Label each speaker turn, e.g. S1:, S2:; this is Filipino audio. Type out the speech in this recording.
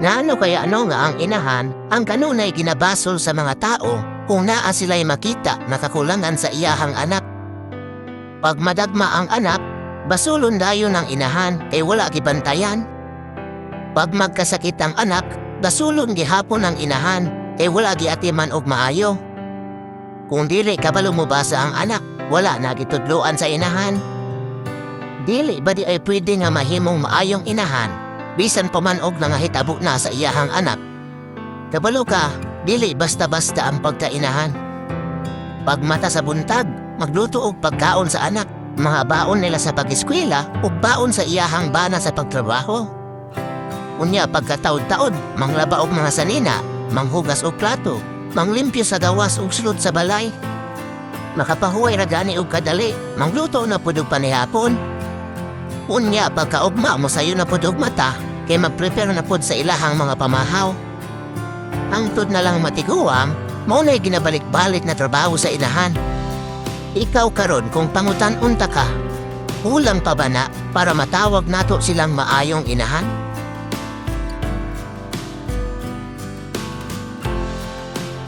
S1: Ngano kaya nga ang inahan ang kanunay ginabasol sa mga tao kung naa sila'y makita na kakulangan sa iyahang anak. Pag madagma ang anak, basulon dayon ang inahan kay wala gibantayan. Pag magkasakit ang anak, basulon gihapon ang inahan kay wala giatiman og maayo. Kung dili kabalo mo basa ang anak, wala na gitudloan sa inahan. Dili ba di ay pwede nga mahimong maayong inahan, bisan pa man og nangahitabo na sa iyahang anak? Kabalo ka, dili basta-basta ang pagkainahan. Pag mata sa buntag, magluto og pagkaon sa anak, mga baon nila sa pag-eskwela o baon sa iyahang bana sa pagtrabaho. Unya pagkataod-taod, manglaba og mga sanina, manghugas og plato, manglimpyo sa gawas og sulod sa balay. Makapahuway ra gani og kadali, mangluto na pud og panihapon. Unya pagkaugma mo sayo na pud og mata, kay mag-prepare na pud sa ilahang mga pamahaw. Hangtod na lang matiguam, mao na'y ginabalik-balik na trabaho sa inahan. Ikaw karon kung pangutan-unta ka, kulang pa ba na para matawag nato silang maayong inahan?